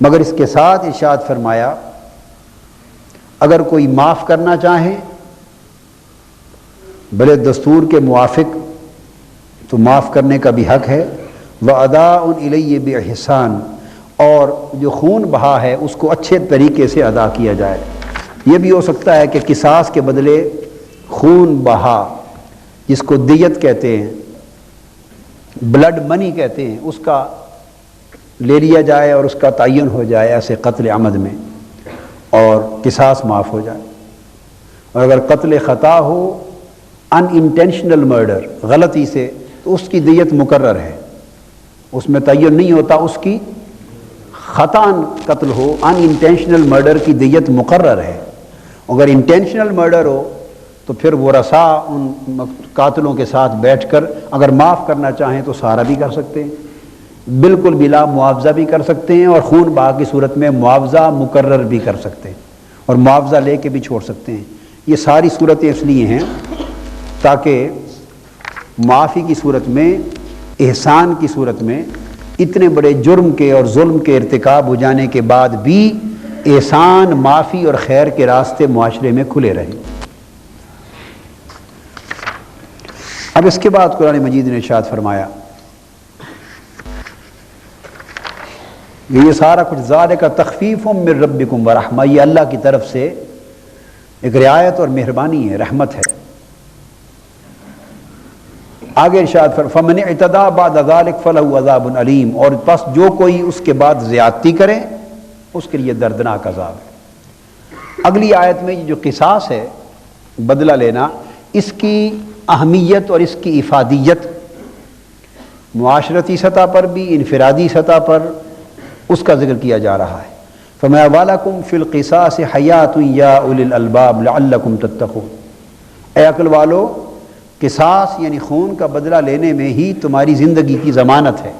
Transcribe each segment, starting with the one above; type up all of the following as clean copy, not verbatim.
مگر اس کے ساتھ ارشاد فرمایا اگر کوئی معاف کرنا چاہے بھلے دستور کے موافق تو معاف کرنے کا بھی حق ہے، وَأَدَاءٌ إِلَيَّ بِإِحْسَانٍ، اور جو خون بہا ہے اس کو اچھے طریقے سے ادا کیا جائے۔ یہ بھی ہو سکتا ہے کہ قصاص کے بدلے خون بہا، جس کو دیت کہتے ہیں، بلڈ منی کہتے ہیں، اس کا لے لیا جائے اور اس کا تعین ہو جائے ایسے قتل عمد میں، اور قصاص معاف ہو جائے۔ اور اگر قتل خطا ہو، ان انٹینشنل مرڈر، غلطی سے، تو اس کی دیت مقرر ہے، اس میں تعین نہیں ہوتا، اس کی خطاً قتل ہو، ان انٹینشنل مرڈر کی دیت مقرر ہے۔ اگر انٹینشنل مرڈر ہو تو پھر ورثاء ان قاتلوں کے ساتھ بیٹھ کر اگر معاف کرنا چاہیں تو سارا بھی کر سکتے ہیں، بالکل بلا معاوضہ بھی کر سکتے ہیں، اور خون بہا کی صورت میں معاوضہ مقرر بھی کر سکتے ہیں، اور معاوضہ لے کے بھی چھوڑ سکتے ہیں۔ یہ ساری صورتیں اس لیے ہیں تاکہ معافی کی صورت میں، احسان کی صورت میں اتنے بڑے جرم کے اور ظلم کے ارتکاب ہو جانے کے بعد بھی احسان، معافی اور خیر کے راستے معاشرے میں کھلے رہیں۔ اب اس کے بعد قرآن مجید نے ارشاد فرمایا یہ سارا کچھ ذالک تخفیف من ربکم ورحمہ، یہ اللہ کی طرف سے ایک رعایت اور مہربانی ہے، رحمت ہے۔ آگے ارشاد فمن اعتدى بعد ذلك فله عذاب علیم، اور پس جو کوئی اس کے بعد زیادتی کرے اس کے لیے دردناک عذاب ہے۔ اگلی آیت میں یہ جو قصاص ہے، بدلہ لینا، اس کی اہمیت اور اس کی افادیت معاشرتی سطح پر بھی، انفرادی سطح پر اس کا ذکر کیا جا رہا ہے۔ فرمایا وَلَكُمْ فِي الْقِصَاصِ حَيَاةٌ يَا أُولِي الْأَلْبَابِ لَعَلَّكُمْ تَتَّقُونَ، اے عقل والو، قصاص یعنی خون کا بدلہ لینے میں ہی تمہاری زندگی کی ضمانت ہے،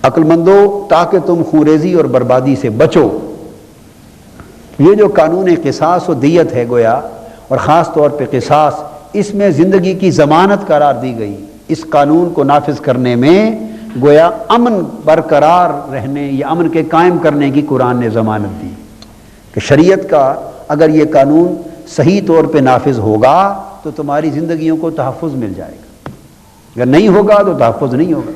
عقل مندو، تاکہ تم خونریزی اور بربادی سے بچو۔ یہ جو قانون قصاص و دیت ہے گویا، اور خاص طور پہ قصاص، اس میں زندگی کی ضمانت قرار دی گئی۔ اس قانون کو نافذ کرنے میں گویا امن برقرار رہنے یا امن کے قائم کرنے کی قرآن نے ضمانت دی کہ شریعت کا اگر یہ قانون صحیح طور پہ نافذ ہوگا تو تمہاری زندگیوں کو تحفظ مل جائے گا، اگر نہیں ہوگا تو تحفظ نہیں ہوگا۔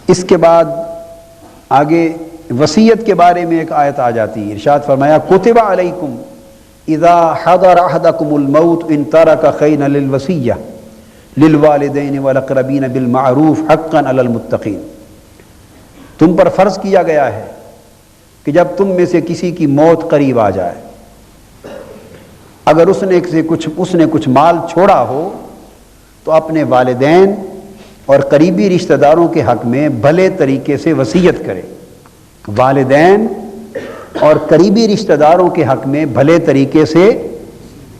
اس کے بعد آگے وصیت کے بارے میں ایک آیت آ جاتی ہے، ارشاد فرمایا کتب علیکم اذا حضر احدکم الموت ان ترک خیرا للوصیہ للوالدین والاقربین بالمعروف حقا علی المتقین، تم پر فرض کیا گیا ہے کہ جب تم میں سے کسی کی موت قریب آ جائے، اگر اس نے کچھ مال چھوڑا ہو تو اپنے والدین اور قریبی رشتہ داروں کے حق میں بھلے طریقے سے وصیت کرے۔ والدین اور قریبی رشتہ داروں کے حق میں بھلے طریقے سے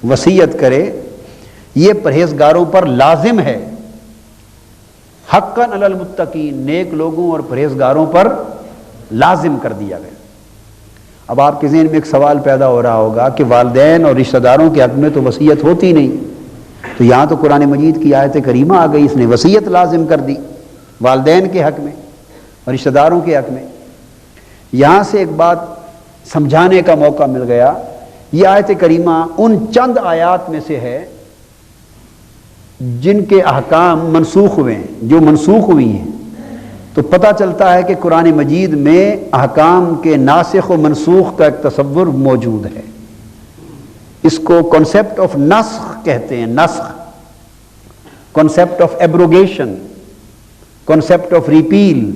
وصیت کرے، یہ پرہیزگاروں پر لازم ہے، حقاً علی المتقین، نیک لوگوں اور پرہیزگاروں پر لازم کر دیا گیا۔ اب آپ کے ذہن میں ایک سوال پیدا ہو رہا ہوگا کہ والدین اور رشتہ داروں کے حق میں تو وصیت ہوتی نہیں، تو یہاں تو قرآن مجید کی آیت کریمہ آ گئی، اس نے وصیت لازم کر دی والدین کے حق میں اور رشتہ داروں کے حق میں۔ یہاں سے ایک بات سمجھانے کا موقع مل گیا، یہ آیت کریمہ ان چند آیات میں سے ہے جن کے احکام منسوخ ہوئے ہیں، جو منسوخ ہوئی ہیں، تو پتہ چلتا ہے کہ قرآن مجید میں احکام کے ناسخ و منسوخ کا ایک تصور موجود ہے۔ اس کو کنسیپٹ آف نسخ کہتے ہیں، نسخ، concept of abrogation, concept of repeal.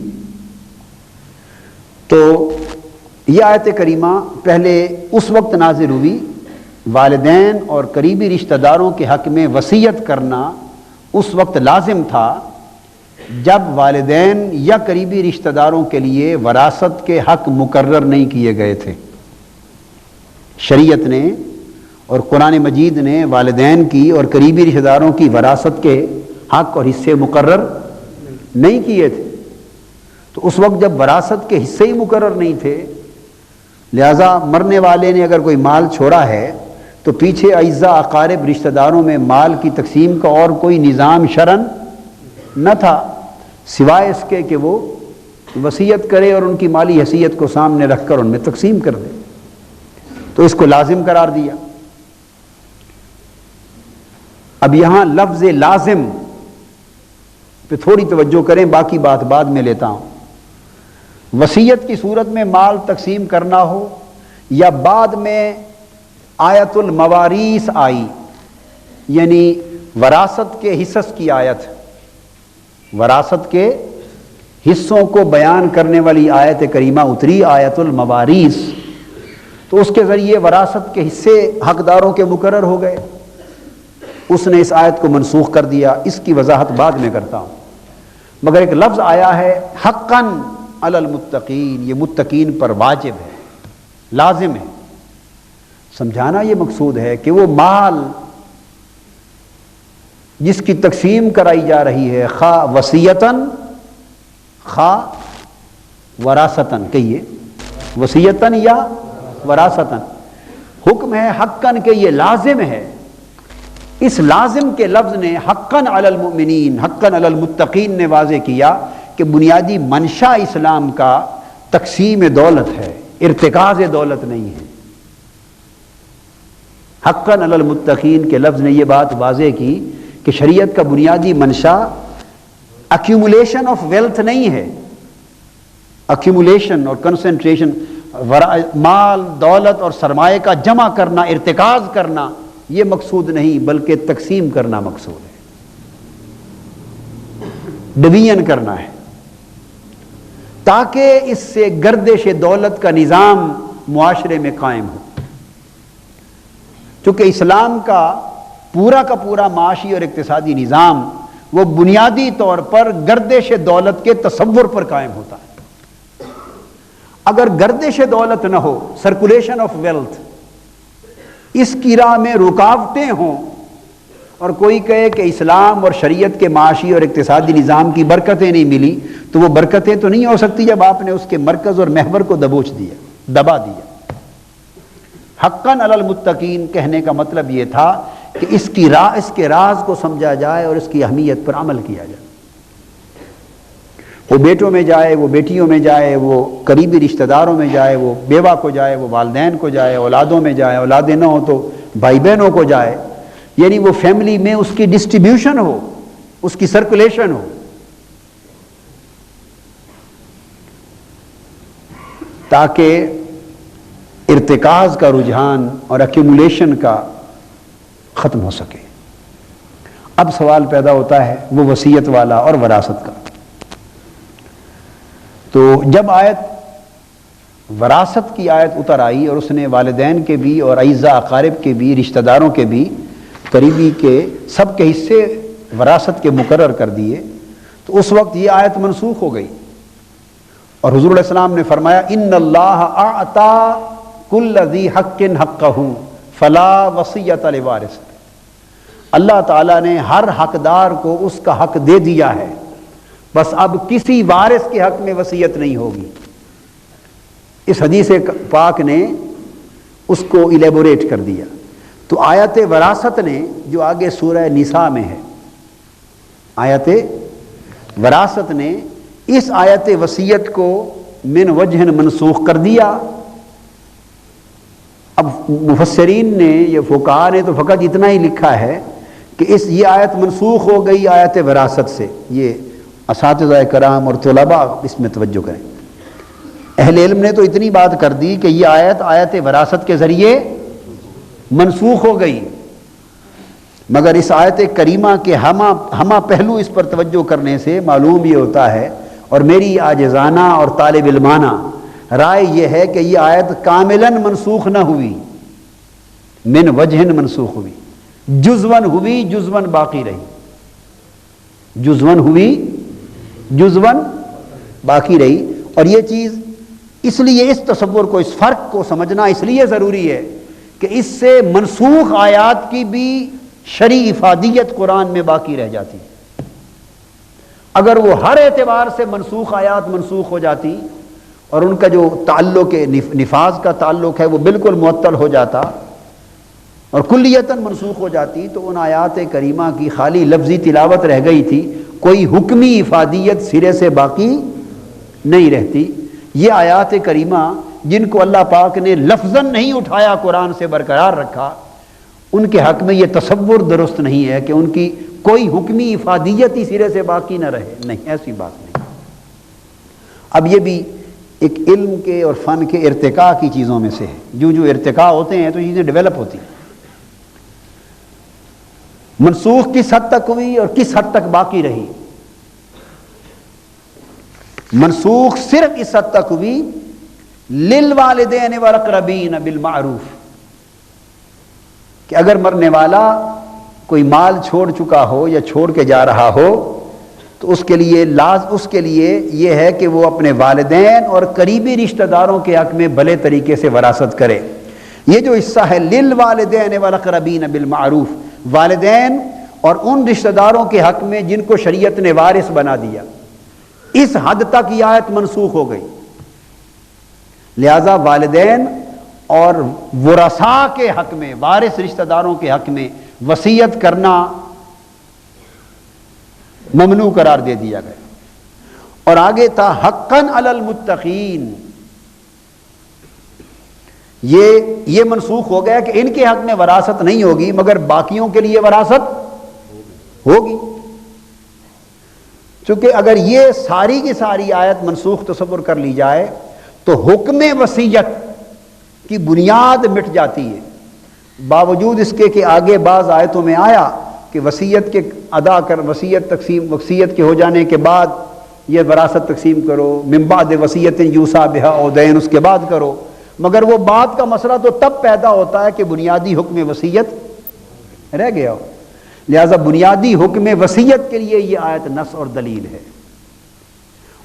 تو یہ آیت کریمہ پہلے اس وقت نازل ہوئی، والدین اور قریبی رشتہ داروں کے حق میں وصیت کرنا اس وقت لازم تھا جب والدین یا قریبی رشتہ داروں کے لیے وراثت کے حق مقرر نہیں کیے گئے تھے۔ شریعت نے اور قرآن مجید نے والدین کی اور قریبی رشتہ داروں کی وراثت کے حق اور حصے مقرر نہیں کیے تھے، تو اس وقت جب وراثت کے حصے ہی مقرر نہیں تھے، لہذا مرنے والے نے اگر کوئی مال چھوڑا ہے تو پیچھے اعزاء اقارب رشتہ داروں میں مال کی تقسیم کا اور کوئی نظام شرعن نہ تھا سوائے اس کے کہ وہ وصیت کرے اور ان کی مالی حیثیت کو سامنے رکھ کر ان میں تقسیم کر دے، تو اس کو لازم قرار دیا۔ اب یہاں لفظ لازم پہ تھوڑی توجہ کریں، باقی بات بعد میں لیتا ہوں۔ وصیت کی صورت میں مال تقسیم کرنا ہو یا بعد میں آیت المواریث آئی، یعنی وراثت کے حصص کی آیت، وراثت کے حصوں کو بیان کرنے والی آیت کریمہ اتری، آیت المواریث، تو اس کے ذریعے وراثت کے حصے حقداروں کے مقرر ہو گئے، اس نے اس آیت کو منسوخ کر دیا۔ اس کی وضاحت بعد میں کرتا ہوں، مگر ایک لفظ آیا ہے حقاً علی المتقین، یہ متقین پر واجب ہے، لازم ہے۔ سمجھانا یہ مقصود ہے کہ وہ مال جس کی تقسیم کرائی جا رہی ہے، خواہ وصیتاً خواہ وراثتاً، کہیے وصیتاً یا وراثتاً، حکم ہے حقاً کہ یہ لازم ہے۔ اس لازم کے لفظ نے حقاً علی المؤمنین، حقاً علی المتقین نے واضح کیا کہ بنیادی منشا اسلام کا تقسیم دولت ہے، ارتکاز دولت نہیں ہے۔ حقاً علی المتقین کے لفظ نے یہ بات واضح کی کہ شریعت کا بنیادی منشا ایکیومولیشن آف ویلتھ نہیں ہے، ایکیومولیشن اور کنسنٹریشن، مال دولت اور سرمایہ کا جمع کرنا، ارتکاز کرنا، یہ مقصود نہیں، بلکہ تقسیم کرنا مقصود ہے، ڈویژن کرنا ہے، تاکہ اس سے گردش دولت کا نظام معاشرے میں قائم ہو۔ چونکہ اسلام کا پورا معاشی اور اقتصادی نظام وہ بنیادی طور پر گردش دولت کے تصور پر قائم ہوتا ہے۔ اگر گردش دولت نہ ہو، سرکولیشن آف ویلتھ، اس کی راہ میں رکاوٹیں ہوں، اور کوئی کہے کہ اسلام اور شریعت کے معاشی اور اقتصادی نظام کی برکتیں نہیں ملی، تو وہ برکتیں تو نہیں ہو سکتی جب آپ نے اس کے مرکز اور محور کو دبا دیا۔ حقاً علی المتقین کہنے کا مطلب یہ تھا کہ اس کے راز کو سمجھا جائے اور اس کی اہمیت پر عمل کیا جائے۔ وہ بیٹوں میں جائے، وہ بیٹیوں میں جائے، وہ قریبی رشتہ داروں میں جائے، وہ بیوہ کو جائے، وہ والدین کو جائے، اولادوں میں جائے، اولادیں نہ ہوں تو بھائی بہنوں کو جائے، یعنی وہ فیملی میں اس کی ڈسٹریبیوشن ہو، اس کی سرکولیشن ہو، تاکہ ارتکاز کا رجحان اور ایکیومولیشن کا ختم ہو سکے۔ اب سوال پیدا ہوتا ہے وہ وصیت والا اور وراثت کا۔ تو جب وراثت کی آیت اتر آئی اور اس نے والدین کے بھی اور اعزاء اقارب کے بھی، رشتہ داروں کے بھی، قریبی کے سب کے حصے وراثت کے مقرر کر دیے، تو اس وقت یہ آیت منسوخ ہو گئی، اور حضور علیہ السلام نے فرمایا ان اللہ اعطا کل ذی حق حقہ فلا وصیۃ لوارث، اللہ تعالیٰ نے ہر حقدار کو اس کا حق دے دیا ہے، بس اب کسی وارث کے حق میں وصیت نہیں ہوگی۔ اس حدیث پاک نے اس کو الیبوریٹ کر دیا۔ تو آیت وراثت نے جو آگے سورہ نساء میں ہے، آیت وراثت نے اس آیت وصیت کو من وجہ منسوخ کر دیا۔ اب مفسرین نے یا فقہاء نے تو فقط اتنا ہی لکھا ہے کہ یہ آیت منسوخ ہو گئی آیت وراثت سے۔ یہ اساتذہ کرام اور طلباء اس میں توجہ کریں، اہل علم نے تو اتنی بات کر دی کہ یہ آیت وراثت کے ذریعے منسوخ ہو گئی، مگر اس آیت کریمہ کے ہمہ پہلو اس پر توجہ کرنے سے معلوم یہ ہوتا ہے، اور میری عاجزانہ اور طالب علمانہ رائے یہ ہے کہ یہ آیت کاملاً منسوخ نہ ہوئی، من وجہ منسوخ ہوئی، جزون ہوئی، جزون باقی رہی، جزون ہوئی، جزون باقی رہی۔ اور یہ چیز اس لیے اس تصور کو، اس فرق کو سمجھنا اس لیے ضروری ہے کہ اس سے منسوخ آیات کی بھی شرعی افادیت قرآن میں باقی رہ جاتی ہے۔ اگر وہ ہر اعتبار سے منسوخ آیات منسوخ ہو جاتی اور ان کا جو تعلق نفاذ کا تعلق ہے وہ بالکل معطل ہو جاتا اور کلیتاً منسوخ ہو جاتی، تو ان آیات کریمہ کی خالی لفظی تلاوت رہ گئی تھی کوئی حکمی افادیت سرے سے باقی نہیں رہتی۔ یہ آیات کریمہ جن کو اللہ پاک نے لفظاً نہیں اٹھایا قرآن سے برقرار رکھا، ان کے حق میں یہ تصور درست نہیں ہے کہ ان کی کوئی حکمی افادیت ہی سرے سے باقی نہ رہے، نہیں، ایسی بات نہیں۔ اب یہ بھی ایک علم کے اور فن کے ارتقاء کی چیزوں میں سے ہے، جو ارتقاء ہوتے ہیں تو چیزیں ڈیولپ ہوتی ہیں۔ منسوخ کس حد تک ہوئی اور کس حد تک باقی رہی؟ منسوخ صرف اس حد تک ہوئی للوالدین والاقربین بالمعروف، کہ اگر مرنے والا کوئی مال چھوڑ چکا ہو یا چھوڑ کے جا رہا ہو تو اس کے لیے یہ ہے کہ وہ اپنے والدین اور قریبی رشتہ داروں کے حق میں بھلے طریقے سے وراثت کرے۔ یہ جو حصہ ہے للوالدین والاقربین بالمعروف، والدین اور ان رشتہ داروں کے حق میں جن کو شریعت نے وارث بنا دیا، اس حد تک یہ آیت منسوخ ہو گئی۔ لہذا والدین اور ورثاء کے حق میں، وارث رشتہ داروں کے حق میں وصیت کرنا ممنوع قرار دے دیا گیا۔ اور آگے تھا حقاً علی المتقین، یہ منسوخ ہو گیا کہ ان کے حق میں وراثت نہیں ہوگی مگر باقیوں کے لیے وراثت ہوگی۔ چونکہ اگر یہ ساری کی ساری آیت منسوخ تصور کر لی جائے تو حکم وصیت کی بنیاد مٹ جاتی ہے، باوجود اس کے کہ آگے بعض آیتوں میں آیا کہ وصیت کے ادا کر، وصیت کے ہو جانے کے بعد یہ وراثت تقسیم کرو، من بعد وصیت یوصی بہا او دین، اس کے بعد کرو، مگر وہ بعد کا مسئلہ تو تب پیدا ہوتا ہے کہ بنیادی حکم وصیت رہ گیا ہو۔ لہذا بنیادی حکم وصیت کے لیے یہ آیت نص اور دلیل ہے۔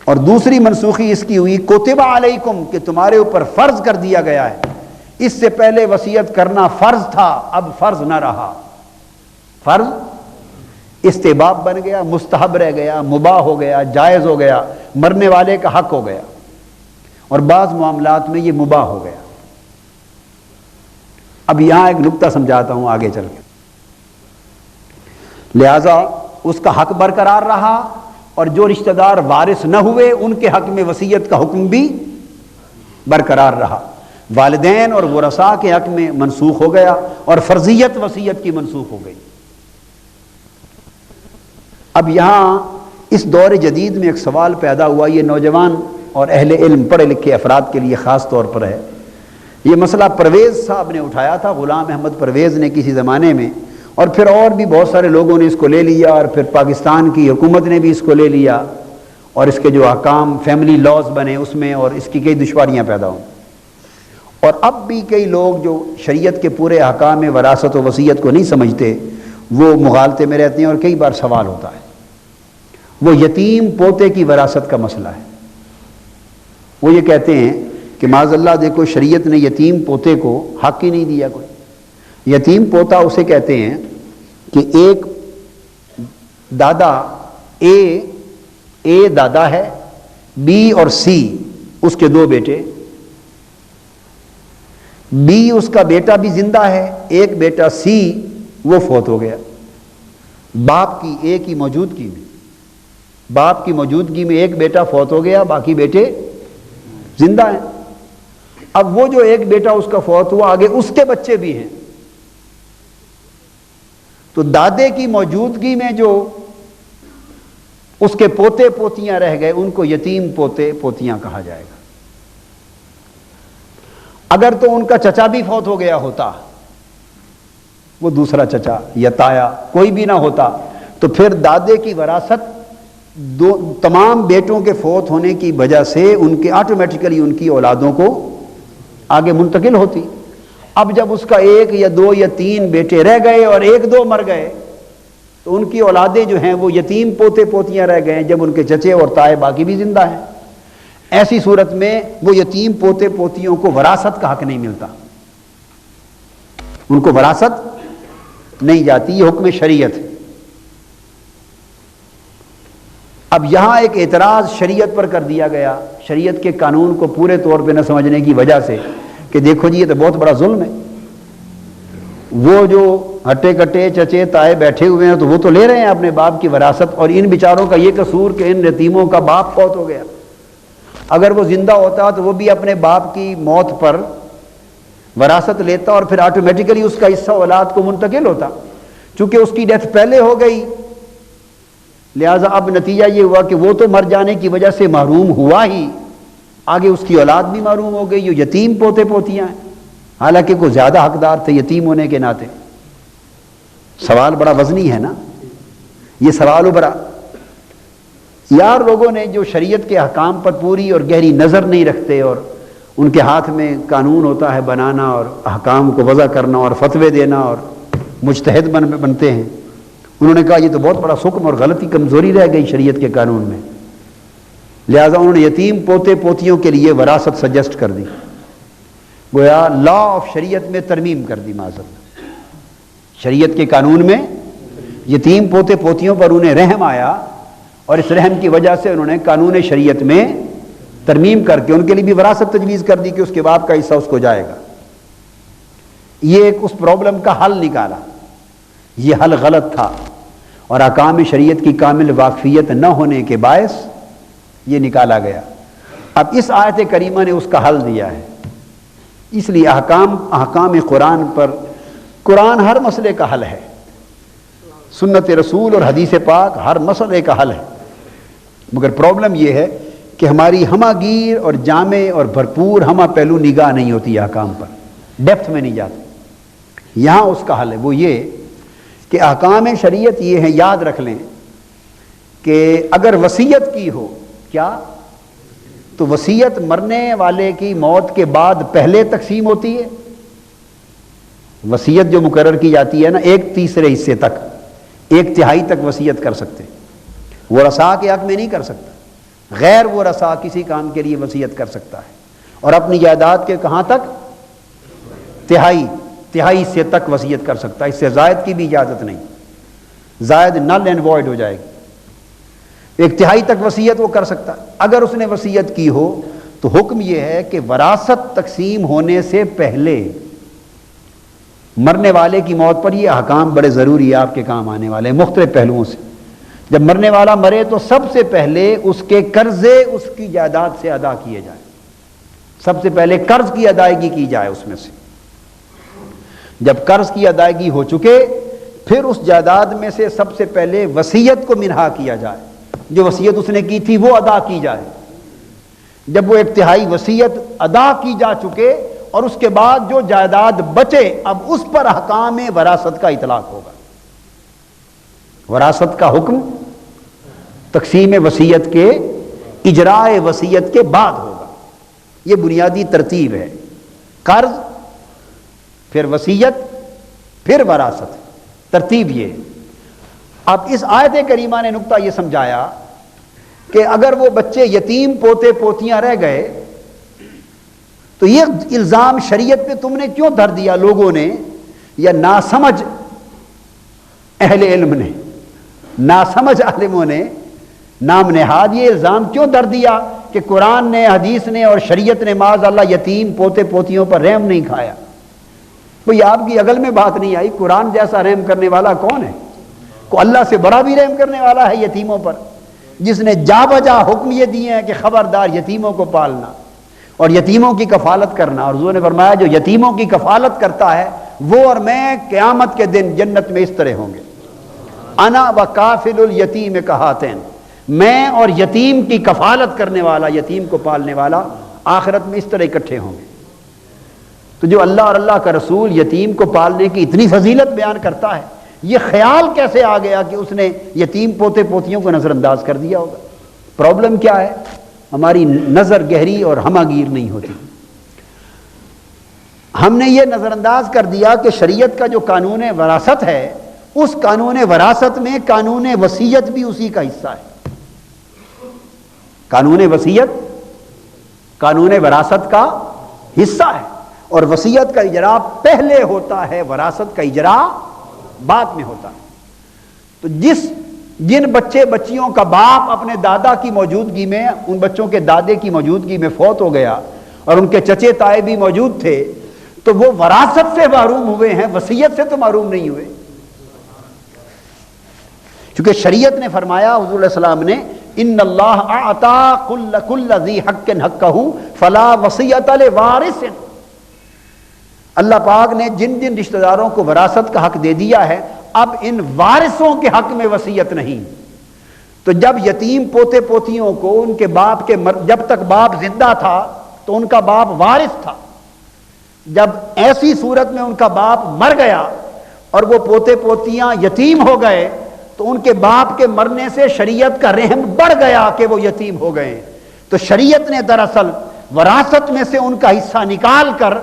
اور دوسری منسوخی اس کی ہوئی کتب علیکم، کہ تمہارے اوپر فرض کر دیا گیا ہے۔ اس سے پہلے وصیت کرنا فرض تھا، اب فرض نہ رہا، فرض استحباب بن گیا، مستحب رہ گیا، مباح ہو گیا، جائز ہو گیا، مرنے والے کا حق ہو گیا، اور بعض معاملات میں یہ مباح ہو گیا۔ اب یہاں ایک نکتہ سمجھاتا ہوں آگے چل کے۔ لہذا اس کا حق برقرار رہا، اور جو رشتہ دار وارث نہ ہوئے ان کے حق میں وصیت کا حکم بھی برقرار رہا۔ والدین اور ورثاء کے حق میں منسوخ ہو گیا، اور فرضیت وصیت کی منسوخ ہو گئی۔ اب یہاں اس دور جدید میں ایک سوال پیدا ہوا، یہ نوجوان اور اہل علم پڑھے لکھے افراد کے لیے خاص طور پر ہے۔ یہ مسئلہ پرویز صاحب نے اٹھایا تھا، غلام احمد پرویز نے کسی زمانے میں، اور پھر اور بھی بہت سارے لوگوں نے اس کو لے لیا، اور پھر پاکستان کی حکومت نے بھی اس کو لے لیا، اور اس کے جو احکام فیملی لاز بنے اس میں، اور اس کی کئی دشواریاں پیدا ہوں۔ اور اب بھی کئی لوگ جو شریعت کے پورے احکام میں وراثت و وصیت کو نہیں سمجھتے، وہ مغالطے میں رہتے ہیں، اور کئی بار سوال ہوتا ہے۔ وہ یتیم پوتے کی وراثت کا مسئلہ ہے۔ وہ یہ کہتے ہیں کہ معاذ اللہ دیکھو شریعت نے یتیم پوتے کو حق ہی نہیں دیا کوئی۔ یتیم پوتا اسے کہتے ہیں کہ ایک دادا اے دادا ہے، بی اور سی اس کے دو بیٹے، بی اس کا بیٹا بھی زندہ ہے، ایک بیٹا سی وہ فوت ہو گیا باپ کی ایک ہی موجودگی میں، باپ کی موجودگی میں ایک بیٹا فوت ہو گیا، باقی بیٹے زندہ ہیں۔ اب وہ جو ایک بیٹا اس کا فوت ہوا، آگے اس کے بچے بھی ہیں، تو دادے کی موجودگی میں جو اس کے پوتے پوتیاں رہ گئے ان کو یتیم پوتے پوتیاں کہا جائے گا۔ اگر تو ان کا چچا بھی فوت ہو گیا ہوتا، وہ دوسرا چچا یا تایا کوئی بھی نہ ہوتا، تو پھر دادے کی وراثت تمام بیٹوں کے فوت ہونے کی وجہ سے ان کے آٹومیٹیکلی ان کی اولادوں کو آگے منتقل ہوتی۔ اب جب اس کا ایک یا دو یا تین بیٹے رہ گئے اور ایک دو مر گئے، تو ان کی اولادیں جو ہیں وہ یتیم پوتے پوتیاں رہ گئے، جب ان کے چچے اور تائے باقی بھی زندہ ہیں۔ ایسی صورت میں وہ یتیم پوتے پوتیوں کو وراثت کا حق نہیں ملتا، ان کو وراثت نہیں جاتی، یہ حکم شریعت ہے۔ اب یہاں ایک اعتراض شریعت پر کر دیا گیا، شریعت کے قانون کو پورے طور پہ نہ سمجھنے کی وجہ سے، کہ دیکھو جی یہ تو بہت بڑا ظلم ہے، وہ جو ہٹے کٹے چچے تائے بیٹھے ہوئے ہیں تو وہ تو لے رہے ہیں اپنے باپ کی وراثت، اور ان بیچاروں کا یہ قصور کہ ان یتیموں کا باپ فوت ہو گیا۔ اگر وہ زندہ ہوتا تو وہ بھی اپنے باپ کی موت پر وراثت لیتا اور پھر آٹومیٹیکلی اس کا حصہ اولاد کو منتقل ہوتا۔ چونکہ اس کی ڈیتھ پہلے ہو گئی، لہٰذا اب نتیجہ یہ ہوا کہ وہ تو مر جانے کی وجہ سے محروم ہوا ہی، آگے اس کی اولاد بھی محروم ہو گئی، جو یتیم پوتے پوتیاں ہیں، حالانکہ کوئی زیادہ حقدار تھے یتیم ہونے کے ناطے۔ سوال بڑا وزنی ہے نا یہ سوال ابھرا۔ یار لوگوں نے جو شریعت کے احکام پر پوری اور گہری نظر نہیں رکھتے اور ان کے ہاتھ میں قانون ہوتا ہے بنانا اور احکام کو وضع کرنا اور فتوے دینا اور مجتہد بنتے ہیں، انہوں نے کہا یہ تو بہت بڑا حکم اور غلطی کمزوری رہ گئی شریعت کے قانون میں، لہٰذا انہوں نے یتیم پوتے پوتیوں کے لیے وراثت سجیسٹ کر دی، گویا لا آف شریعت میں ترمیم کر دی۔ معذرت، شریعت کے قانون میں یتیم پوتے پوتیوں پر انہیں رحم آیا اور اس رحم کی وجہ سے انہوں نے قانون شریعت میں ترمیم کر کے ان کے لیے بھی وراثت تجویز کر دی کہ اس کے باپ کا حصہ اس کو جائے گا۔ یہ ایک اس پرابلم کا حل نکالا، یہ حل غلط تھا اور احکام شریعت کی کامل واقفیت نہ ہونے کے باعث یہ نکالا گیا۔ اب اس آیت کریمہ نے اس کا حل دیا ہے، اس لیے احکام قرآن پر قرآن ہر مسئلے کا حل ہے، سنت رسول اور حدیث پاک ہر مسئلے کا حل ہے، مگر پرابلم یہ ہے کہ ہماری ہمہ گیر اور جامع اور بھرپور ہمہ پہلو نگاہ نہیں ہوتی احکام پر، ڈیپتھ میں نہیں جاتے۔ یہاں اس کا حل ہے، وہ یہ کہ احکام شریعت یہ ہیں، یاد رکھ لیں کہ اگر وصیت کی ہو کیا تو وصیت مرنے والے کی موت کے بعد پہلے تقسیم ہوتی ہے۔ وصیت جو مقرر کی جاتی ہے نا، 1/3 حصے تک، 1/3 تک وصیت کر سکتے، ورثاء کے حق میں نہیں کر سکتا، غیر ورثاء کسی کام کے لیے وصیت کر سکتا ہے، اور اپنی جائیداد کے کہاں تک؟ تہائی حصے تک وصیت کر سکتا ہے، اس سے زائد کی بھی اجازت نہیں، زائد نل اینڈ وائڈ ہو جائے گی۔ 1/3 تک وصیت وہ کر سکتا ہے۔ اگر اس نے وصیت کی ہو تو حکم یہ ہے کہ وراثت تقسیم ہونے سے پہلے مرنے والے کی موت پر، یہ احکام بڑے ضروری ہے، آپ کے کام آنے والے ہیں مختلف پہلوؤں سے۔ جب مرنے والا مرے تو سب سے پہلے اس کے قرضے اس کی جائیداد سے ادا کیے جائیں، سب سے پہلے قرض کی ادائیگی کی جائے اس میں سے۔ جب قرض کی ادائیگی ہو چکے پھر اس جائیداد میں سے سب سے پہلے وصیت کو منہا کیا جائے، جو وصیت اس نے کی تھی وہ ادا کی جائے۔ جب وہ 1/3 وصیت ادا کی جا چکے اور اس کے بعد جو جائیداد بچے، اب اس پر احکام وراثت کا اطلاق ہوگا۔ وراثت کا حکم تقسیم وصیت کے اجراء وصیت کے بعد ہوگا، یہ بنیادی ترتیب ہے، قرض پھر وصیت پھر وراثت، ترتیب یہ ہے۔ اب اس آیت کریمہ نے نقطہ یہ سمجھایا کہ اگر وہ بچے یتیم پوتے پوتیاں رہ گئے تو یہ الزام شریعت پہ تم نے کیوں دھر دیا لوگوں نے، یا ناسمجھ اہل علم نے، ناسمجھ عالموں نے نام نہاد یہ الزام کیوں دھر دیا کہ قرآن نے، حدیث نے اور شریعت نے معاذ اللہ یتیم پوتے پوتیوں پر رحم نہیں کھایا؟ کوئی آپ کی عقل میں بات نہیں آئی؟ قرآن جیسا رحم کرنے والا کون ہے؟ کو اللہ سے بڑا بھی رحم کرنے والا ہے یتیموں پر، جس نے جا بجا حکم یہ دیے ہیں کہ خبردار یتیموں کو پالنا اور یتیموں کی کفالت کرنا، اور حضور نے فرمایا جو یتیموں کی کفالت کرتا ہے وہ اور میں قیامت کے دن جنت میں اس طرح ہوں گے، انا وکافل الیتیم کہاتین، میں اور یتیم کی کفالت کرنے والا، یتیم کو پالنے والا آخرت میں اس طرح اکٹھے ہوں گے۔ تو جو اللہ اور اللہ کا رسول یتیم کو پالنے کی اتنی فضیلت بیان کرتا ہے، یہ خیال کیسے آ گیا کہ اس نے یتیم پوتے پوتیوں کو نظر انداز کر دیا ہوگا؟ پرابلم کیا ہے؟ ہماری نظر گہری اور ہمہ گیر نہیں ہوتی۔ ہم نے یہ نظر انداز کر دیا کہ شریعت کا جو قانون وراثت ہے، اس قانون وراثت میں قانون وصیت بھی اسی کا حصہ ہے۔ قانون وصیت قانون وراثت کا حصہ ہے، اور وصیت کا اجراء پہلے ہوتا ہے، وراثت کا اجراء بعد میں ہوتا ہے۔ تو جن بچے بچیوں کا باپ اپنے دادا کی موجودگی میں، ان بچوں کے دادے کی موجودگی میں فوت ہو گیا اور ان کے چچے تائے بھی موجود تھے، تو وہ وراثت سے محروم ہوئے ہیں، وصیت سے تو محروم نہیں ہوئے، چونکہ شریعت نے فرمایا، حضور علیہ السلام نے، ان اللہ اعطى كل ذی حق حقہ فلا وصیۃ لوارث، اللہ پاک نے جن جن رشتہ داروں کو وراثت کا حق دے دیا ہے، اب ان وارثوں کے حق میں وصیت نہیں۔ تو جب یتیم پوتے پوتیوں کو ان کے باپ کے جب تک باپ زندہ تھا تو ان کا باپ وارث تھا، جب ایسی صورت میں ان کا باپ مر گیا اور وہ پوتے پوتیاں یتیم ہو گئے تو ان کے باپ کے مرنے سے شریعت کا رحم بڑھ گیا کہ وہ یتیم ہو گئے، تو شریعت نے دراصل وراثت میں سے ان کا حصہ نکال کر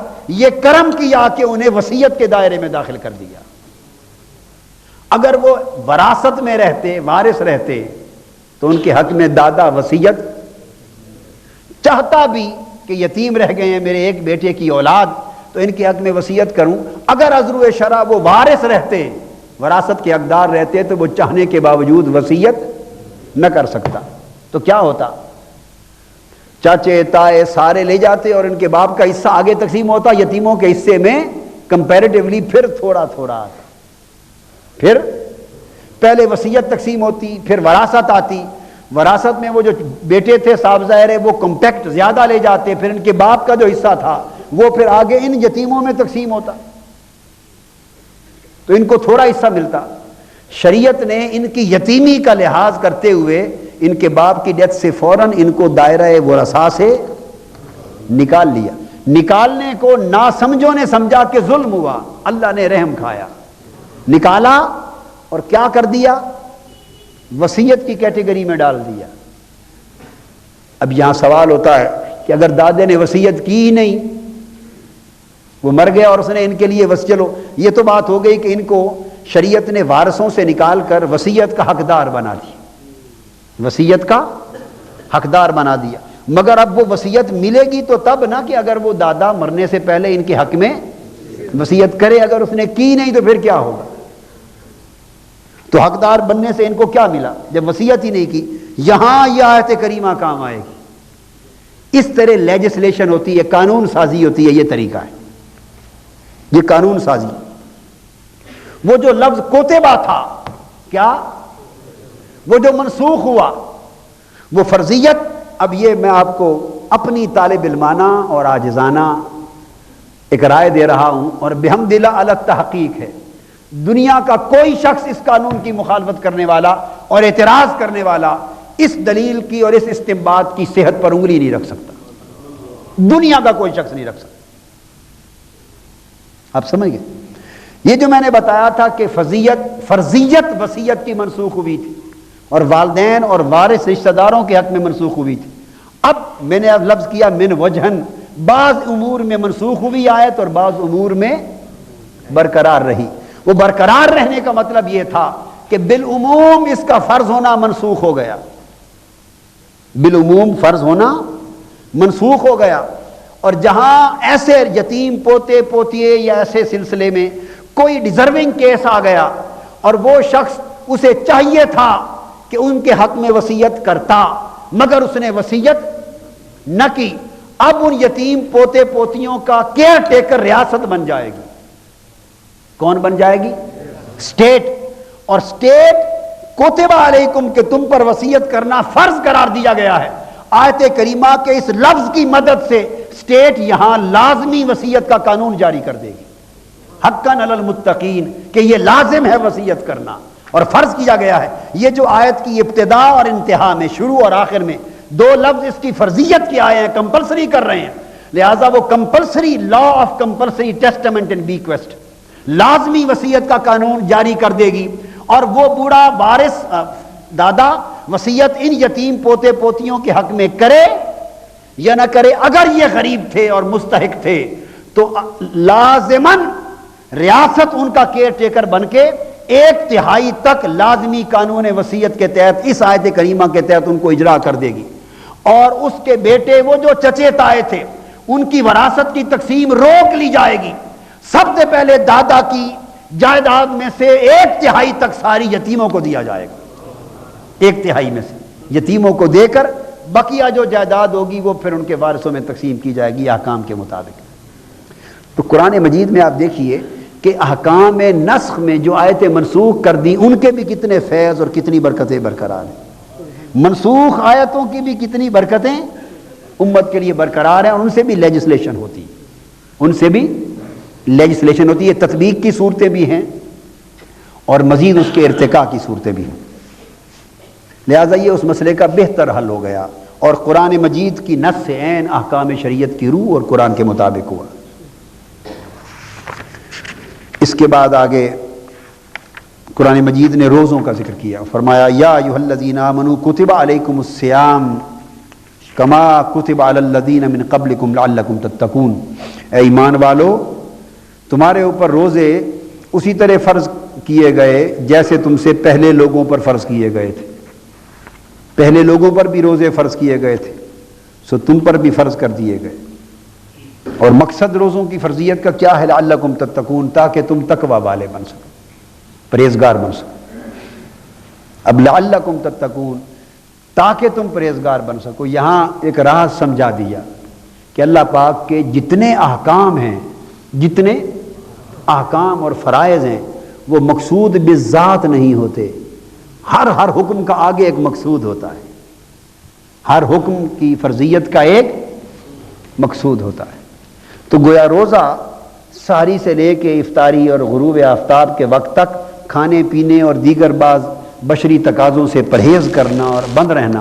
یہ کرم کیا کہ انہیں وصیت کے دائرے میں داخل کر دیا۔ اگر وہ وراثت میں رہتے، وارث رہتے، تو ان کے حق میں دادا وصیت چاہتا بھی کہ یتیم رہ گئے ہیں میرے ایک بیٹے کی اولاد، تو ان کے حق میں وصیت کروں، اگر عذر شرع وہ وارث رہتے، وراثت کے حقدار رہتے، تو وہ چاہنے کے باوجود وصیت نہ کر سکتا، تو کیا ہوتا؟ چاچے تائے سارے لے جاتے اور ان کے باپ کا حصہ آگے تقسیم ہوتا، یتیموں کے حصے میں کمپیریٹیولی پھر تھوڑا تھوڑا آتا، پھر پہلے وصیت تقسیم ہوتی، پھر وراثت آتی، وراثت میں وہ جو بیٹے تھے صاحب ظاہر ہے وہ کمپیکٹ زیادہ لے جاتے، پھر ان کے باپ کا جو حصہ تھا وہ پھر آگے ان یتیموں میں تقسیم ہوتا، تو ان کو تھوڑا حصہ ملتا۔ شریعت نے ان کی یتیمی کا لحاظ کرتے ہوئے ان کے باپ کی ڈیتھ سے فوراً ان کو دائرہ ورثاء سے نکال لیا۔ نکالنے کو ناسمجھوں نے سمجھا کہ ظلم ہوا، اللہ نے رحم کھایا، نکالا اور کیا کر دیا؟ وصیت کی کیٹیگری میں ڈال دیا۔ اب یہاں سوال ہوتا ہے کہ اگر دادے نے وصیت کی ہی نہیں، وہ مر گیا اور اس نے ان کے لیے چلو یہ تو بات ہو گئی کہ ان کو شریعت نے وارثوں سے نکال کر وصیت کا حقدار بنا دیا، وصیت کا حقدار بنا دیا، مگر اب وہ وصیت ملے گی تو تب نہ کہ اگر وہ دادا مرنے سے پہلے ان کے حق میں وصیت کرے، اگر اس نے کی نہیں تو پھر کیا ہوگا؟ تو حقدار بننے سے ان کو کیا ملا جب وصیت ہی نہیں کی؟ یہاں یہ آیت کریمہ کام آئے گی۔ اس طرح لیجسلیشن ہوتی ہے، قانون سازی ہوتی ہے، یہ طریقہ ہے، یہ قانون سازی۔ وہ جو لفظ کوتبہ تھا، کیا وہ جو منسوخ ہوا وہ فرضیت، اب یہ میں آپ کو اپنی طالب علمانہ اور عاجزانہ ایک رائے دے رہا ہوں اور بحمد اللہ علی التحقیق ہے، دنیا کا کوئی شخص اس قانون کی مخالفت کرنے والا اور اعتراض کرنے والا اس دلیل کی اور اس استنباط کی صحت پر انگلی نہیں رکھ سکتا، دنیا کا کوئی شخص نہیں رکھ سکتا۔ آپ سمجھ گئے؟ یہ جو میں نے بتایا تھا کہ فرضیت وصیت کی منسوخ ہوئی تھی اور والدین اور وارث رشتہ داروں کے حق میں منسوخ ہوئی تھی، اب میں نے اب لفظ کیا من وجہن، بعض امور میں منسوخ ہوئی آیت اور بعض امور میں برقرار رہی۔ وہ برقرار رہنے کا مطلب یہ تھا کہ بالعموم اس کا فرض ہونا منسوخ ہو گیا، بالعموم فرض ہونا منسوخ ہو گیا، اور جہاں ایسے یتیم پوتے پوتیے یا ایسے سلسلے میں کوئی ڈیزرونگ کیس آ گیا اور وہ شخص اسے چاہیے تھا کہ ان کے حق میں وصیت کرتا مگر اس نے وصیت نہ کی، اب ان یتیم پوتے پوتیوں کا کیئر ٹیکر ریاست بن جائے گی۔ کون بن جائے گی؟ اسٹیٹ، اور اسٹیٹ کوتبہ علیکم کہ تم پر وصیت کرنا فرض قرار دیا گیا ہے۔ آیت کریمہ کے اس لفظ کی مدد سے اسٹیٹ یہاں لازمی وصیت کا قانون جاری کر دے گی، حقاً علی المتقین، کہ یہ لازم ہے وصیت کرنا اور فرض کیا گیا ہے۔ یہ جو آیت کی ابتدا اور انتہا میں، شروع اور آخر میں دو لفظ اس کی فرضیت کے آئے ہیں، کمپلسری کر رہے ہیں، لہذا وہ compulsory law of compulsory testament and bequest, لازمی وصیت کا قانون جاری کر دے گی، اور وہ بوڑھا وارث دادا وصیت ان یتیم پوتے پوتیوں کے حق میں کرے یا نہ کرے، اگر یہ غریب تھے اور مستحق تھے تو لازماً ریاست ان کا کیئر ٹیکر بن کے 1/3 تک لازمی قانون وصیت کے تحت اس آیت کریمہ کے تحت ان کو اجرا کر دے گی، اور اس کے بیٹے وہ جو چچے تائے تھے ان کی وراثت کی تقسیم روک لی جائے گی۔ سب سے پہلے دادا کی جائیداد میں سے 1/3 تک ساری یتیموں کو دیا جائے گا، 1/3 میں سے یتیموں کو دے کر بقیہ جو جائیداد ہوگی وہ پھر ان کے وارثوں میں تقسیم کی جائے گی احکام کے مطابق۔ تو قرآن مجید میں آپ دیکھیے کہ احکام نسخ میں جو آیتیں منسوخ کر دی ان کے بھی کتنے فیض اور کتنی برکتیں برقرار ہیں، منسوخ آیتوں کی بھی کتنی برکتیں امت کے لیے برقرار ہیں، اور ان سے بھی لیجسلیشن ہوتی ہے، ان سے بھی لیجسلیشن ہوتی ہے، تطبیق کی صورتیں بھی ہیں اور مزید اس کے ارتقاء کی صورتیں بھی ہیں۔ لہٰذا یہ اس مسئلے کا بہتر حل ہو گیا اور قرآن مجید کی نص سے عین احکام شریعت کی روح اور قرآن کے مطابق ہوا۔ اس کے بعد آگے قرآن مجید نے روزوں کا ذکر کیا، فرمایا یا ایھا الذین آمنوا کتب علیکم الصیام کما کتب علی الذین من قبلکم لعلکم تتقون، اے ایمان والو تمہارے اوپر روزے اسی طرح فرض کیے گئے جیسے تم سے پہلے لوگوں پر فرض کیے گئے تھے، پہلے لوگوں پر بھی روزے فرض کیے گئے تھے، سو تم پر بھی فرض کر دیے گئے۔ اور مقصد روزوں کی فرضیت کا کیا ہے؟ لعلکم تتقون، تاکہ تم تقوی والے بن سکو، پرہیزگار بن سکو۔ اب لعلکم تتقون تاکہ تم پرہیزگار بن سکو، یہاں ایک راز سمجھا دیا کہ اللہ پاک کے جتنے احکام ہیں، جتنے احکام اور فرائض ہیں وہ مقصود بالذات نہیں ہوتے، ہر حکم کا آگے ایک مقصود ہوتا ہے، ہر حکم کی فرضیت کا ایک مقصود ہوتا ہے۔ تو گویا روزہ سحری سے لے کے افطاری اور غروب آفتاب کے وقت تک کھانے پینے اور دیگر بعض بشری تقاضوں سے پرہیز کرنا اور بند رہنا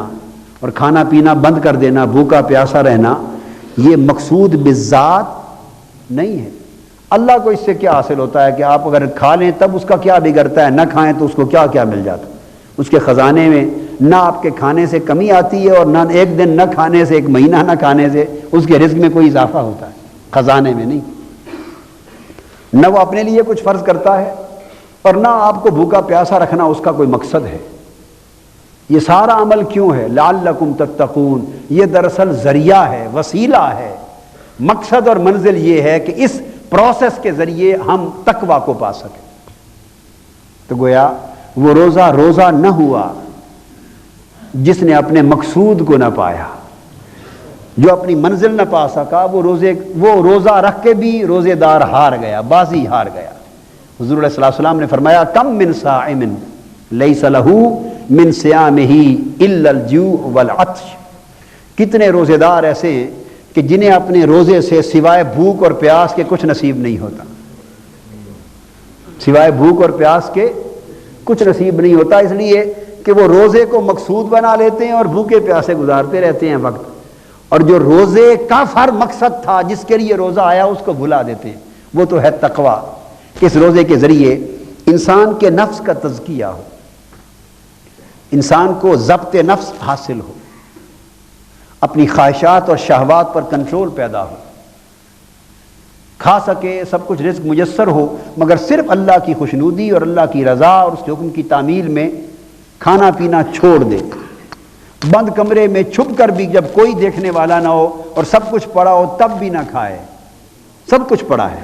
اور کھانا پینا بند کر دینا، بھوکا پیاسا رہنا، یہ مقصود بالذات نہیں ہے۔ اللہ کو اس سے کیا حاصل ہوتا ہے کہ آپ اگر کھا لیں تب اس کا کیا بگڑتا ہے، نہ کھائیں تو اس کو کیا کیا مل جاتا ہے۔ اس کے خزانے میں نہ آپ کے کھانے سے کمی آتی ہے اور نہ ایک دن نہ کھانے سے، ایک مہینہ نہ کھانے سے اس کے رزق میں کوئی اضافہ ہوتا ہے، خزانے میں نہیں۔ نہ وہ اپنے لیے کچھ فرض کرتا ہے اور نہ آپ کو بھوکا پیاسا رکھنا اس کا کوئی مقصد ہے۔ یہ سارا عمل کیوں ہے؟ لعلکم تتقون، یہ دراصل ذریعہ ہے، وسیلہ ہے۔ مقصد اور منزل یہ ہے کہ اس پروسیس کے ذریعے ہم تقوی کو پا سکیں۔ تو گویا وہ روزہ نہ ہوا جس نے اپنے مقصود کو نہ پایا، جو اپنی منزل نہ پا سکا، وہ روزہ رکھ کے بھی روزے دار ہار گیا، بازی ہار گیا۔ حضور علیہ الصلوۃ والسلام نے فرمایا کم من صائم لیس لہ من صیامہ الا الجوع والعطش، کتنے روزے دار ایسے ہیں کہ جنہیں اپنے روزے سے سوائے بھوک اور پیاس کے کچھ نصیب نہیں ہوتا، سوائے بھوک اور پیاس کے کچھ نصیب نہیں ہوتا، اس لیے کہ وہ روزے کو مقصود بنا لیتے ہیں اور بھوکے پیاسے گزارتے رہتے ہیں وقت، اور جو روزے کا مقصد تھا جس کے لیے روزہ آیا اس کو بھلا دیتے ہیں۔ وہ تو ہے تقوی، اس روزے کے ذریعے انسان کے نفس کا تزکیہ ہو، انسان کو ضبط نفس حاصل ہو، اپنی خواہشات اور شہوات پر کنٹرول پیدا ہو، کھا سکے، سب کچھ رزق میسر ہو، مگر صرف اللہ کی خوشنودی اور اللہ کی رضا اور اس کے حکم کی تعمیل میں کھانا پینا چھوڑ دے، بند کمرے میں چھپ کر بھی جب کوئی دیکھنے والا نہ ہو اور سب کچھ پڑا ہو تب بھی نہ کھائے، سب کچھ پڑا ہے۔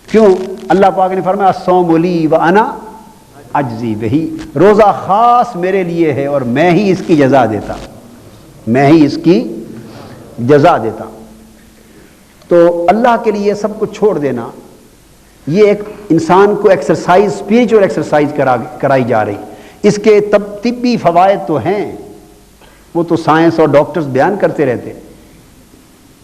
کیوں؟ اللہ پاک نے فرمایا الصوم لی وانا اجزی بہ، روزہ خاص میرے لیے ہے اور میں ہی اس کی جزا دیتا، میں ہی اس کی جزا دیتا۔ تو اللہ کے لیے سب کچھ چھوڑ دینا، یہ ایک انسان کو ایکسرسائز، اسپریچول ایکسرسائز کرائی جا رہی۔ اس کے طبی فوائد تو ہیں، وہ تو سائنس اور ڈاکٹرز بیان کرتے رہتے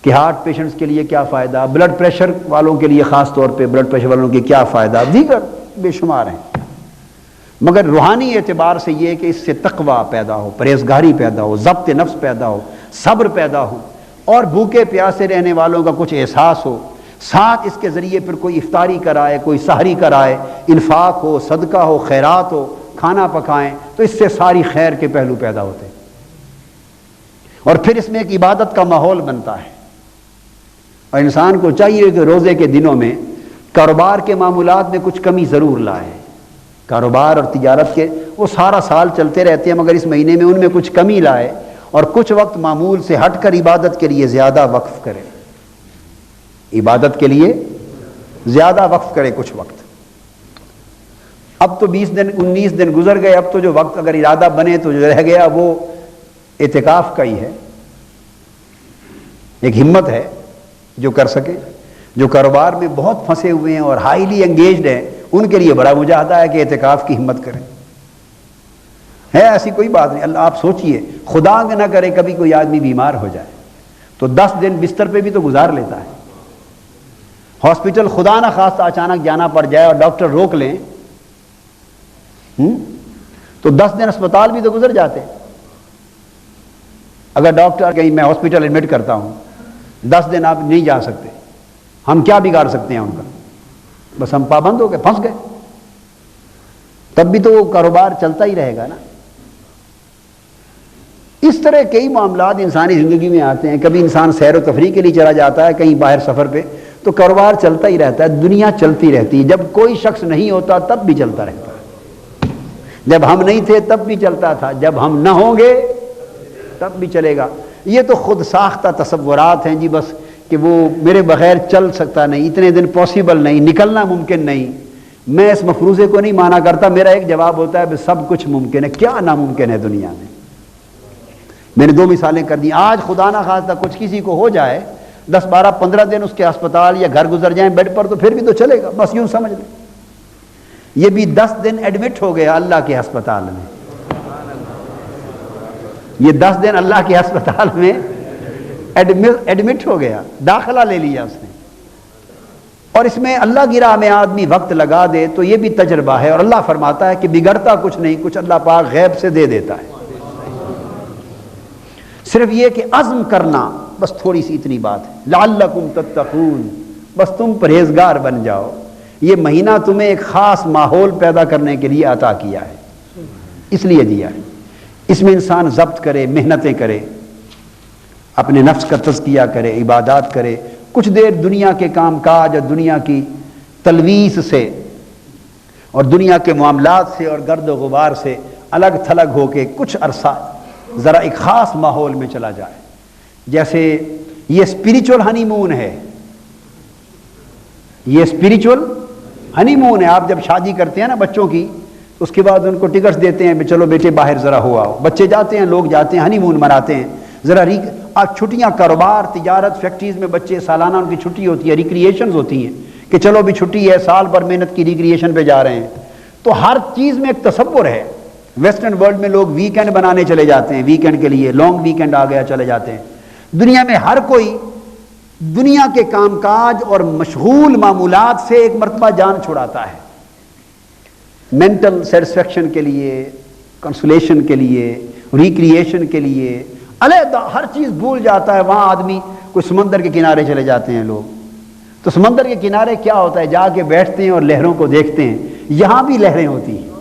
کہ ہارٹ پیشنٹس کے لیے کیا فائدہ، بلڈ پریشر والوں کے لیے خاص طور پہ بلڈ پریشر والوں کے کیا فائدہ، دیگر بے شمار ہیں۔ مگر روحانی اعتبار سے یہ کہ اس سے تقوی پیدا ہو، پرہیزگاری پیدا ہو، ضبط نفس پیدا ہو، صبر پیدا ہو، اور بھوکے پیاسے رہنے والوں کا کچھ احساس ہو، ساتھ اس کے ذریعے پھر کوئی افطاری کرائے، کوئی سحری کرائے، انفاق ہو، صدقہ ہو، خیرات ہو، کھانا پکائیں، تو اس سے ساری خیر کے پہلو پیدا ہوتے ہیں، اور پھر اس میں ایک عبادت کا ماحول بنتا ہے۔ اور انسان کو چاہیے کہ روزے کے دنوں میں کاروبار کے معمولات میں کچھ کمی ضرور لائے، کاروبار اور تجارت کے وہ سارا سال چلتے رہتے ہیں، مگر اس مہینے میں ان میں کچھ کمی لائے اور کچھ وقت معمول سے ہٹ کر عبادت کے لیے زیادہ وقف کرے، عبادت کے لیے زیادہ وقف کرے کچھ وقت۔ اب تو 20 دن 19 دن گزر گئے، اب تو جو وقت اگر ارادہ بنے تو جو رہ گیا وہ اعتکاف کا ہی ہے، ایک ہمت ہے جو کر سکے۔ جو کاروبار میں بہت پھنسے ہوئے ہیں اور ہائیلی انگیجڈ ہیں، ان کے لیے بڑا مجاہدہ ہے کہ اعتکاف کی ہمت کریں. ہے ایسی کوئی بات نہیں. اللہ آپ سوچئے، خدا نہ کرے کبھی کوئی آدمی بیمار ہو جائے تو 10 دن بستر پہ بھی تو گزار لیتا ہے. ہاسپٹل خدا نہ خواستہ اچانک جانا پڑ جائے اور ڈاکٹر روک لیں تو 10 دن اسپتال بھی تو گزر جاتے. اگر ڈاکٹر کہیں میں ہاسپٹل ایڈمٹ کرتا ہوں، 10 دن آپ نہیں جا سکتے، ہم کیا بگاڑ سکتے ہیں ان کا؟ بس ہم پابند ہو گئے، پھنس گئے. تب بھی تو وہ کاروبار چلتا ہی رہے گا نا. اس طرح کئی معاملات انسانی زندگی میں آتے ہیں. کبھی انسان سیر و تفریح کے لیے چلا جاتا ہے کہیں باہر سفر پہ، تو کاروبار چلتا ہی رہتا ہے، دنیا چلتی رہتی ہے. جب کوئی شخص نہیں ہوتا تب بھی چلتا رہتا ہے. جب ہم نہیں تھے تب بھی چلتا تھا، جب ہم نہ ہوں گے تب بھی چلے گا. یہ تو خود ساختہ تصورات ہیں جی، بس کہ وہ میرے بغیر چل سکتا نہیں، اتنے دن پاسبل نہیں، نکلنا ممکن نہیں. میں اس مفروضے کو نہیں مانا کرتا. میرا ایک جواب ہوتا ہے بس سب کچھ ممکن ہے. کیا ناممکن ہے دنیا میں؟ میں نے 2 مثالیں کر دی. آج خدا نہ خواستہ کچھ کسی کو ہو جائے، 10 12 15 دن اس کے ہسپتال یا گھر گزر جائیں بیڈ پر، تو پھر بھی تو چلے گا. بس یوں سمجھ لیں. یہ بھی 10 دن ایڈمٹ ہو گیا اللہ کے ہسپتال میں. یہ 10 دن اللہ کے ہسپتال میں ایڈمٹ ہو گیا، داخلہ لے لیا اس نے. اور اس میں اللہ کی راہ میں آدمی وقت لگا دے تو یہ بھی تجربہ ہے. اور اللہ فرماتا ہے کہ بگڑتا کچھ نہیں، کچھ اللہ پاک غیب سے دے دیتا ہے. صرف یہ کہ عزم کرنا، بس تھوڑی سی اتنی بات ہے. لعلکم تتقون، بس تم پرہیزگار بن جاؤ. یہ مہینہ تمہیں ایک خاص ماحول پیدا کرنے کے لیے عطا کیا ہے، اس لیے دیا ہے. اس میں انسان ضبط کرے، محنتیں کرے، اپنے نفس کا تزکیہ کرے، عبادات کرے. کچھ دیر دنیا کے کام کاج اور دنیا کی تلویث سے اور دنیا کے معاملات سے اور گرد و غبار سے الگ تھلگ ہو کے کچھ عرصہ ذرا ایک خاص ماحول میں چلا جائے. جیسے یہ اسپریچول ہنی مون ہے. یہ اسپریچول ہنی مون ہے. آپ جب شادی کرتے ہیں نا بچوں کی، اس کے بعد ان کو ٹکٹس دیتے ہیں، چلو بیٹے باہر ذرا ہو آؤ. بچے جاتے ہیں، لوگ جاتے ہیں، ہنی مون مناتے ہیں. ذرا آج چھٹیاں، کاروبار، تجارت، فیکٹریز میں بچے سالانہ ان کی چھٹی ہوتی ہے، ریکریشنز ہوتی ہیں کہ چلو بھی چھٹی ہے، سال بھر محنت کی ریکریشن پہ جا رہے ہیں. تو ہر چیز میں ایک تصور ہے. ویسٹرن ورلڈ میں لوگ ویکینڈ بنانے چلے جاتے ہیں، ویکینڈ کے لیے لانگ ویکینڈ آ گیا چلے جاتے ہیں. دنیا میں ہر کوئی دنیا کے کام کاج اور مشغول معمولات سے ایک مرتبہ جان چھڑاتا ہے، مینٹل سیٹسفیکشن کے لیے، کنسولیشن کے لیے، ریکریشن کے لیے. علیحدہ ہر چیز بھول جاتا ہے. وہاں آدمی کوئی سمندر کے کنارے چلے جاتے ہیں لوگ، تو سمندر کے کنارے کیا ہوتا ہے؟ جا کے بیٹھتے ہیں اور لہروں کو دیکھتے ہیں. یہاں بھی لہریں ہوتی ہیں،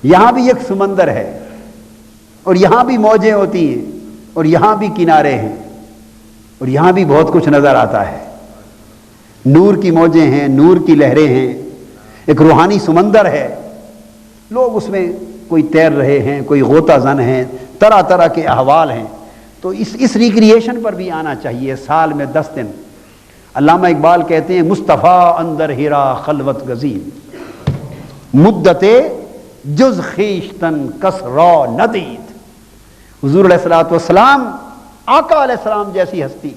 یہاں بھی ایک سمندر ہے، اور یہاں بھی موجیں ہوتی ہیں، اور یہاں بھی کنارے ہیں، اور یہاں بھی بہت کچھ نظر آتا ہے. نور کی موجیں ہیں، نور کی لہریں ہیں، ایک روحانی سمندر ہے. لوگ اس میں کوئی تیر رہے ہیں، کوئی غوطہ زن ہیں، طرح طرح کے احوال ہیں. تو اس ریکریشن پر بھی آنا چاہیے. سال میں 10 دن. علامہ اقبال کہتے ہیں مصطفیٰ اندر ہیرا خلوت گزین، مدت جز خیشتن کس را ندید. حضور علیہ الصلوۃ والسلام، آقا علیہ السلام جیسی ہستی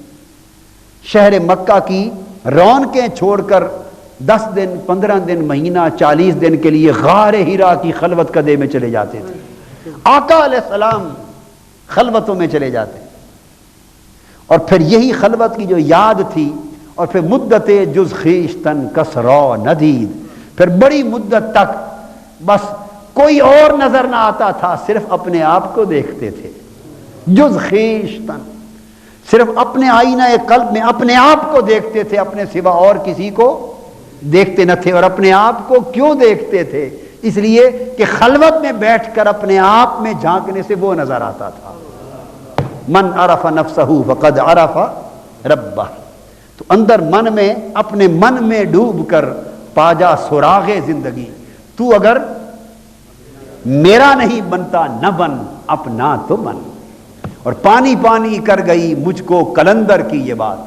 شہر مکہ کی رونقیں چھوڑ کر 10 دن، 15 دن، مہینہ، 40 دن کے لیے غار ہیرا کی خلوت قدے میں چلے جاتے تھے. آقا علیہ السلام خلوتوں میں چلے جاتے، اور پھر یہی خلوت کی جو یاد تھی، اور پھر مدت جز خیشتن کس را ندید، پھر بڑی مدت تک بس کوئی اور نظر نہ آتا تھا، صرف اپنے آپ کو دیکھتے تھے. جز خیشتن، صرف اپنے آئینہ قلب میں اپنے آپ کو دیکھتے تھے، اپنے سوا اور کسی کو دیکھتے نہ تھے. اور اپنے آپ کو کیوں دیکھتے تھے؟ اس لیے کہ خلوت میں بیٹھ کر اپنے آپ میں جھانکنے سے وہ نظر آتا تھا. من عرف نفسہ فقد عرف ربہ. تو اندر من میں، اپنے من میں ڈوب کر پاجا سراغ زندگی. تو اگر میرا نہیں بنتا نہ بن، اپنا تو بن. اور پانی پانی کر گئی مجھ کو کلندر کی یہ بات.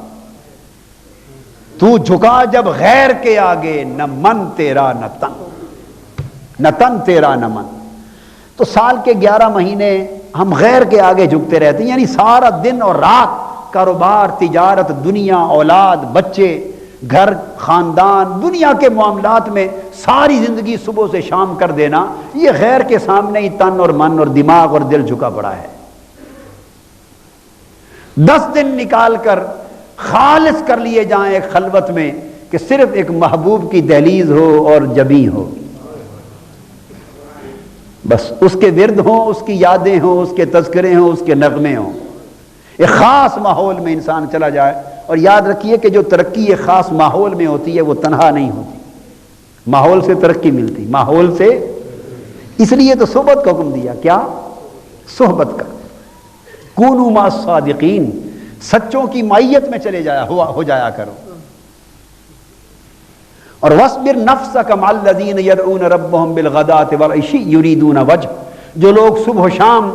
تو جھکا جب غیر کے آگے، نہ من تیرا نہ تن، نہ تن تیرا نہ من. تو سال کے 11 مہینے ہم غیر کے آگے جھکتے رہتے ہیں، یعنی سارا دن اور رات کاروبار، تجارت، دنیا، اولاد، بچے، گھر، خاندان، دنیا کے معاملات میں ساری زندگی صبح سے شام کر دینا، یہ غیر کے سامنے ہی تن اور من اور دماغ اور دل جھکا پڑا ہے۔ 10 دن نکال کر خالص کر لیے جائیں ایک خلوت میں کہ صرف ایک محبوب کی دہلیز ہو اور جبیں ہو، بس اس کے ورد ہوں، اس کی یادیں ہوں، اس کے تذکرے ہوں، اس کے نغمے ہوں، ایک خاص ماحول میں انسان چلا جائے۔ اور یاد رکھیے کہ جو ترقی ایک خاص ماحول میں ہوتی ہے وہ تنہا نہیں ہوتی، ماحول سے ترقی ملتی، ماحول سے۔ اس لیے تو صحبت کا حکم دیا، کیا؟ صحبت کا، کونوا مع الصادقین، سچوں کی معیت میں چلے جایا ہو جایا کرو۔ اور وَاصْبِرْ نَفْسَكَ مَعَ الَّذِينَ يَدْعُونَ رَبَّهُمْ بِالْغَدَاةِ وَالْعَشِيِّ يُرِيدُونَ وَجْهَهُ، جو لوگ صبح و شام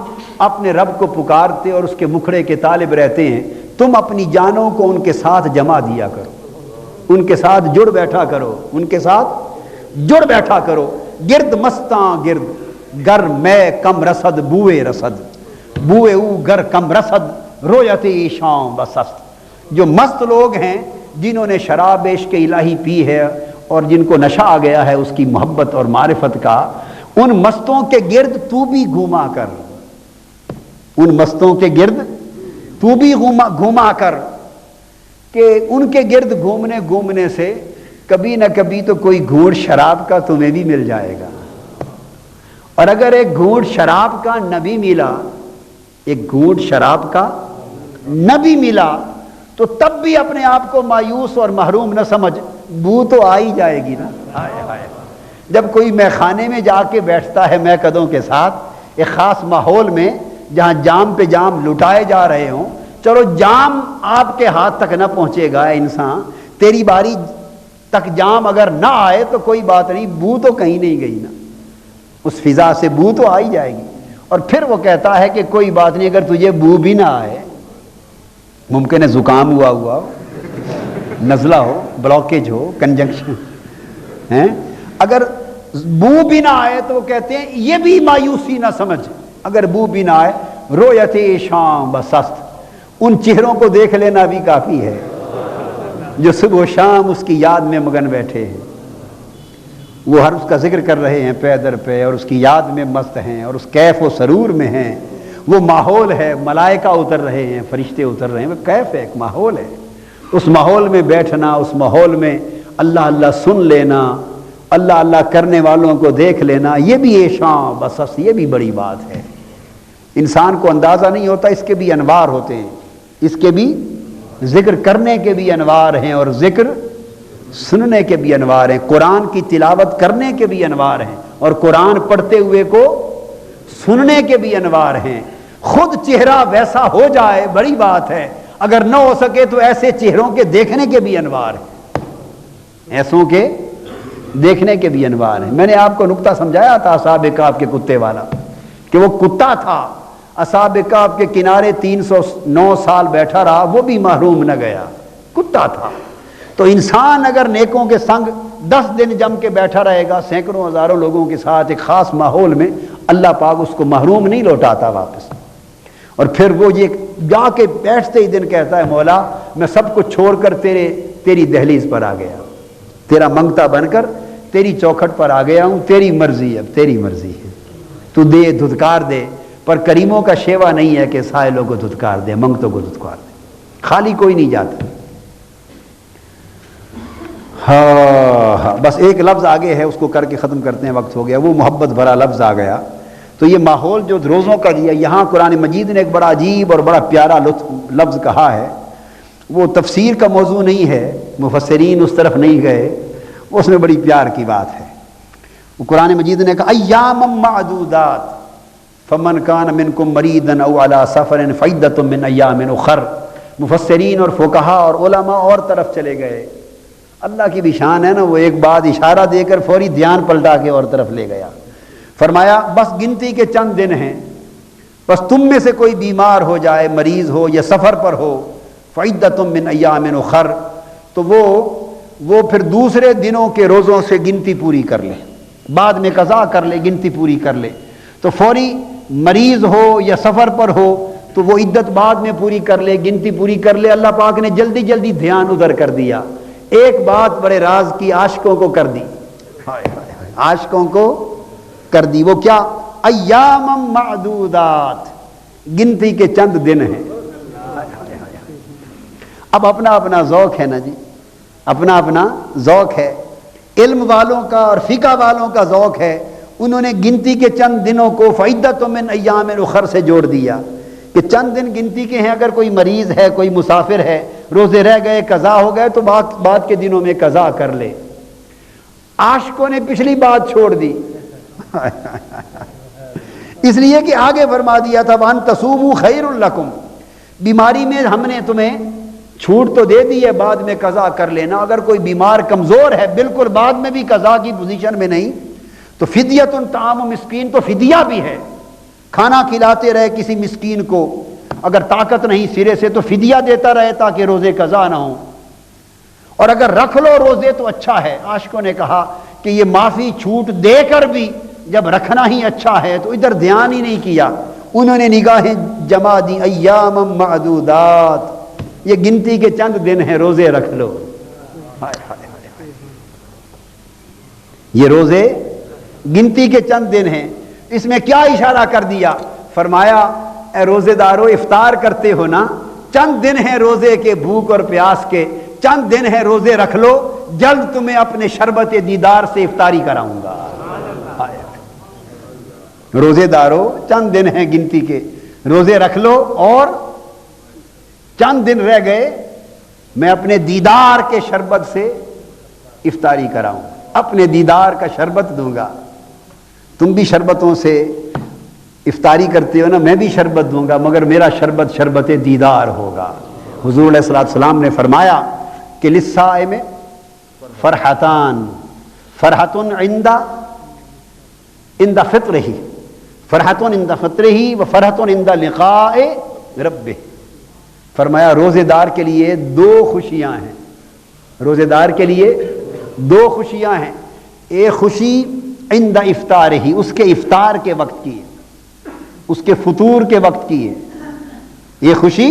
اپنے رب کو پکارتے اور اس کے مکھڑے کے طالب رہتے ہیں، تم اپنی جانوں کو ان کے ساتھ جمع دیا کرو، ان کے ساتھ جڑ بیٹھا کرو، ان کے ساتھ جڑ بیٹھا کرو۔ گرد مستاں گرد گر میں کم رسد بوئے رسد، بوئے او گر کم رسد رویت شام بسست، جو مست لوگ ہیں جنہوں نے شراب عشق الہی پی ہے اور جن کو نشہ آ گیا ہے اس کی محبت اور معرفت کا، ان مستوں کے گرد تو بھی گھوما کر، ان مستوں کے گرد تو بھی گھوما کر، کہ ان کے گرد گھومنے سے کبھی نہ کبھی تو کوئی گھونٹ شراب کا تمہیں بھی مل جائے گا۔ اور اگر ایک گھونٹ شراب کا نہ بھی ملا، ایک گھونٹ شراب کا نہ بھی ملا، تو تب بھی اپنے آپ کو مایوس اور محروم نہ سمجھ، بو تو آ ہی جائے گی نا۔ ہائے ہائے، جب کوئی میخانے میں جا کے بیٹھتا ہے میکدوں کے ساتھ ایک خاص ماحول میں جہاں جام پہ جام لٹائے جا رہے ہوں، چلو جام آپ کے ہاتھ تک نہ پہنچے گا انسان، تیری باری تک جام اگر نہ آئے تو کوئی بات نہیں، بو تو کہیں نہیں گئی نا، اس فضا سے بو تو آ ہی جائے گی۔ اور پھر وہ کہتا ہے کہ کوئی بات نہیں اگر تجھے بو بھی نہ آئے، ممکن ہے زکام ہوا ہو، نزلہ ہو، بلاکیج ہو، کنجنکشن ہے، اگر بو بھی نہ آئے تو وہ کہتے ہیں یہ بھی مایوسی نہ سمجھ، اگر بو بھی نہ آئے رویت شام بسست، ان چہروں کو دیکھ لینا بھی کافی ہے جو صبح و شام اس کی یاد میں مگن بیٹھے ہیں، وہ ہر اس کا ذکر کر رہے ہیں پے در پہ، اور اس کی یاد میں مست ہیں اور اس کیف و سرور میں ہیں۔ وہ ماحول ہے، ملائکہ اتر رہے ہیں، فرشتے اتر رہے ہیں، وہ کیف ہے، ایک ماحول ہے۔ اس ماحول میں بیٹھنا، اس ماحول میں اللہ اللہ سن لینا، اللہ اللہ کرنے والوں کو دیکھ لینا، یہ بھی شام بسست، یہ بھی بڑی بات ہے۔ انسان کو اندازہ نہیں ہوتا، اس کے بھی انوار ہوتے ہیں، اس کے بھی ذکر کرنے کے بھی انوار ہیں اور ذکر سننے کے بھی انوار ہیں، قرآن کی تلاوت کرنے کے بھی انوار ہیں اور قرآن پڑھتے ہوئے کو سننے کے بھی انوار ہیں۔ خود چہرہ ویسا ہو جائے بڑی بات ہے، اگر نہ ہو سکے تو ایسے چہروں کے دیکھنے کے بھی انوار ہیں، ایسوں کے دیکھنے کے بھی انوار ہیں۔ میں نے آپ کو نکتہ سمجھایا تھا اصحاب کہف کے کتے والا، کہ وہ کتا تھا، اصحاب کہف کے کنارے 309 سال بیٹھا رہا، وہ بھی محروم نہ گیا، کتا تھا۔ تو انسان اگر نیکوں کے سنگ 10 دن جم کے بیٹھا رہے گا سینکڑوں ہزاروں لوگوں کے ساتھ ایک خاص ماحول میں، اللہ پاک اس کو محروم نہیں لوٹاتا واپس۔ اور پھر وہ یہ جا کے بیٹھتے ہی دن کہتا ہے مولا میں سب کچھ چھوڑ کر تیری دہلیز پر آ گیا، تیرا منگتا بن کر تیری چوکھٹ پر آ گیا ہوں، تیری مرضی، اب تیری مرضی ہے، تو دے دھتکار دے۔ پر کریموں کا شیوا نہیں ہے کہ سائلوں کو دھتکار دے، منگتوں کو دھتکار دے، خالی کوئی نہیں جاتا۔ ہاں بس ایک لفظ آگے ہے، اس کو کر کے ختم کرتے ہیں، وقت ہو گیا، وہ محبت بھرا لفظ آ گیا۔ تو یہ ماحول جو روزوں کا دیا، یہاں قرآن مجید نے ایک بڑا عجیب اور بڑا پیارا لفظ کہا ہے، وہ تفسیر کا موضوع نہیں ہے، مفسرین اس طرف نہیں گئے، اس میں بڑی پیار کی بات ہے۔ وہ قرآن مجید نے کہا ایام معدودات فمن کان منکم مریضا او علی سفر فعدۃ من ایام اخر۔ مفسرین اور فقہا اور علماء اور طرف چلے گئے، اللہ کی بھی شان ہے نا، وہ ایک بات اشارہ دے کر فوری دھیان پلٹا کے اور طرف لے گیا۔ فرمایا بس گنتی کے چند دن ہیں، بس تم میں سے کوئی بیمار ہو جائے، مریض ہو یا سفر پر ہو، فعدۃ من ایام اخر، تو وہ پھر دوسرے دنوں کے روزوں سے گنتی پوری کر لے، بعد میں قضا کر لے، گنتی پوری کر لے۔ تو فوری مریض ہو یا سفر پر ہو تو وہ عدت بعد میں پوری کر لے، گنتی پوری کر لے۔ اللہ پاک نے جلدی جلدی دھیان ادھر کر دیا، ایک بات بڑے راز کی عاشقوں کو کر دی، عاشقوں کو کر دی۔ وہ کیا؟ ایام معدودات، گنتی کے چند دن ہیں۔ اب اپنا اپنا ذوق ہے نا جی، اپنا اپنا ذوق ہے۔ علم والوں کا اور فقہ والوں کا ذوق ہے، انہوں نے گنتی کے چند دنوں کو فعدۃ من ایام اخر سے جوڑ دیا کہ چند دن گنتی کے ہیں۔ اگر کوئی مریض ہے، کوئی مسافر ہے، روزے رہ گئے، قضا ہو گئے تو بعد کے دنوں میں قضا کر لے۔ عاشقوں نے پچھلی بات چھوڑ دی اس لیے کہ آگے فرما دیا تھا وَأَن تَصُومُوا خَيْرٌ لَكُمْ، بیماری میں ہم نے تمہیں چھوٹ تو دے دی ہے، بعد میں قضا کر لینا۔ اگر کوئی بیمار کمزور ہے، بالکل بعد میں بھی قضا کی پوزیشن میں نہیں، تو فدیۃ طعام مسکین، تو فدیہ بھی ہے، کھانا کھلاتے رہے کسی مسکین کو، اگر طاقت نہیں سرے سے تو فدیہ دیتا رہے تاکہ روزے قضا نہ ہوں۔ اور اگر رکھ لو روزے تو اچھا ہے۔ عاشقوں نے کہا کہ یہ معافی چھوٹ دے کر بھی جب رکھنا ہی اچھا ہے تو ادھر دھیان ہی نہیں کیا، انہوں نے نگاہیں جما دی۔ ایام معدودات، یہ گنتی کے چند دن ہیں، روزے رکھ لو۔ یہ روزے گنتی کے چند دن ہیں۔ اس میں کیا اشارہ کر دیا؟ فرمایا اے روزے دارو، افطار کرتے ہو نا، چند دن ہیں روزے کے، بھوک اور پیاس کے، چند دن ہیں، روزے رکھ لو، جلد تمہیں اپنے شربت دیدار سے افطاری کراؤں گا۔ روزے دارو، چند دن ہیں گنتی کے، روزے رکھ لو، اور چند دن رہ گئے، میں اپنے دیدار کے شربت سے افطاری کراؤں، اپنے دیدار کا شربت دوں گا۔ تم بھی شربتوں سے افطاری کرتے ہو نا، میں بھی شربت دوں گا، مگر میرا شربت شربت دیدار ہوگا۔ حضور علیہ السلام نے فرمایا کہ للصائم فرحتان، فرحۃ عند فطرہ، فرحۃ عند فطرہ و فرحۃ عند لقاء ربہ۔ فرمایا روزے دار کے لیے دو خوشیاں ہیں، روزے دار کے لیے دو خوشیاں ہیں۔ ایک خوشی عند افطارہ، اس کے افطار کے وقت کی ہے، اس کے فطور کے وقت کی ہے۔ یہ خوشی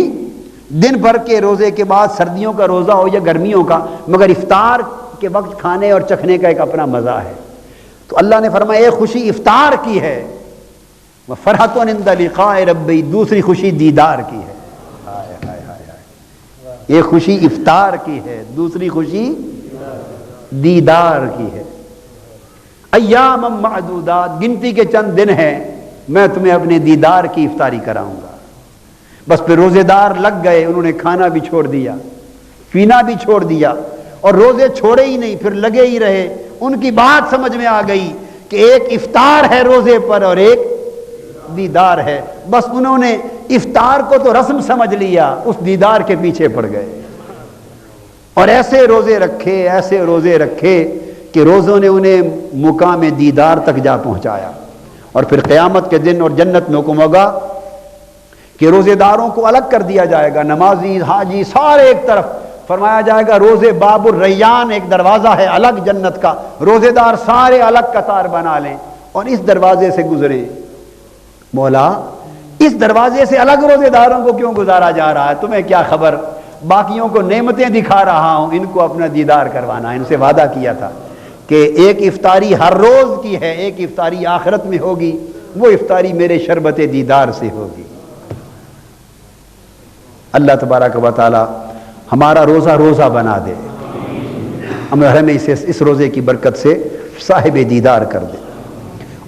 دن بھر کے روزے کے بعد، سردیوں کا روزہ ہو یا گرمیوں کا، مگر افطار کے وقت کھانے اور چکھنے کا ایک اپنا مزہ ہے۔ تو اللہ نے فرمایا ایک خوشی افطار کی ہے، وَفَرْحَةٌ عِنْدَ لِقَاءِ رَبِّهِ، دوسری خوشی دیدار کی ہے۔ ایک خوشی افطار کی ہے، دوسری خوشی دیدار کی ہے۔ ایام معدودات، گنتی کے چند دن ہیں، میں تمہیں اپنے دیدار کی افطاری کراؤں گا۔ بس پھر روزے دار لگ گئے، انہوں نے کھانا بھی چھوڑ دیا، پینا بھی چھوڑ دیا، اور روزے چھوڑے ہی نہیں، پھر لگے ہی رہے۔ ان کی بات سمجھ میں آ گئی کہ ایک افطار ہے روزے پر اور ایک دیدار ہے، بس انہوں نے افطار کو تو رسم سمجھ لیا، اس دیدار کے پیچھے پڑ گئے، اور ایسے روزے رکھے، ایسے روزے رکھے کہ روزوں نے انہیں مقام دیدار تک جا پہنچایا۔ اور پھر قیامت کے دن اور جنت میں حکم ہوگا کہ روزے داروں کو الگ کر دیا جائے گا، نمازی، حاجی، سارے ایک طرف، فرمایا جائے گا روزے باب الریان، ایک دروازہ ہے الگ جنت کا، روزے دار سارے الگ قطار بنا لیں اور اس دروازے سے گزریں۔ مولا اس دروازے سے الگ روزے داروں کو کیوں گزارا جا رہا ہے؟ تمہیں کیا خبر، باقیوں کو نعمتیں دکھا رہا ہوں، ان کو اپنا دیدار کروانا ہے۔ ان سے وعدہ کیا تھا کہ ایک افطاری ہر روز کی ہے، ایک افطاری آخرت میں ہوگی، وہ افطاری میرے شربت دیدار سے ہوگی۔ اللہ تبارک و تعالی ہمارا روزہ روزہ بنا دے، ہمیں اس روزے کی برکت سے صاحب دیدار کر دے،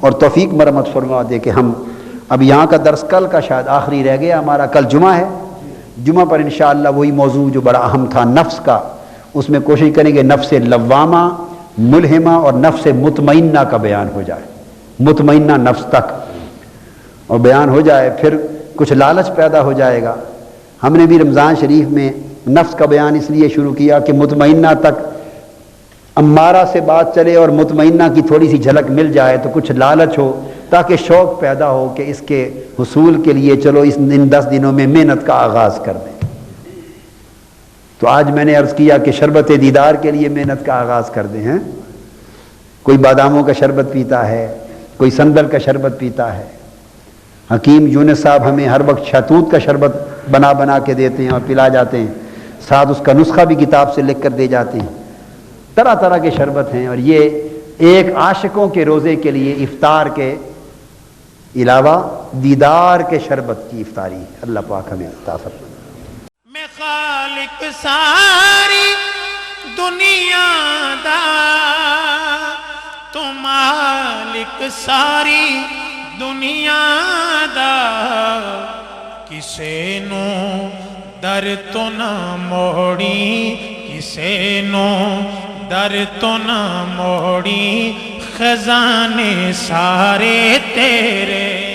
اور توفیق مرحمت فرما دے کہ ہم اب یہاں کا درس کل کا شاید آخری رہ گیا ہمارا، کل جمعہ ہے، جمعہ پر انشاءاللہ وہی موضوع جو بڑا اہم تھا نفس کا، اس میں کوشش کریں گے نفس لوامہ، ملہمہ اور نفس مطمئنہ کا بیان ہو جائے، مطمئنہ نفس تک اور بیان ہو جائے، پھر کچھ لالچ پیدا ہو جائے گا۔ ہم نے بھی رمضان شریف میں نفس کا بیان اس لیے شروع کیا کہ مطمئنہ تک امارہ سے بات چلے اور مطمئنہ کی تھوڑی سی جھلک مل جائے تو کچھ لالچ ہو، تاکہ شوق پیدا ہو کہ اس کے حصول کے لیے چلو ان 10 دنوں میں محنت کا آغاز کر دیں۔ تو آج میں نے عرض کیا کہ شربت دیدار کے لیے محنت کا آغاز کر دیں ہیں۔ کوئی باداموں کا شربت پیتا ہے، کوئی سندل کا شربت پیتا ہے، حکیم یونس صاحب ہمیں ہر وقت شہتوت کا شربت بنا بنا کے دیتے ہیں اور پلا جاتے ہیں، ساتھ اس کا نسخہ بھی کتاب سے لکھ کر دے جاتے ہیں۔ طرح طرح کے شربت ہیں، اور یہ ایک عاشقوں کے روزے کے لیے افطار کے علاوہ دیدار کے شربت کی افطاری ہے۔ اللہ پاک ہمیں عطا فرمائے۔ میں خالق ساری دنیا دا، تو مالک ساری دنیا دا، کسے نو در تو نہ موڑی، کسے نو در تو نہ موڑی، خزانے سارے تیرے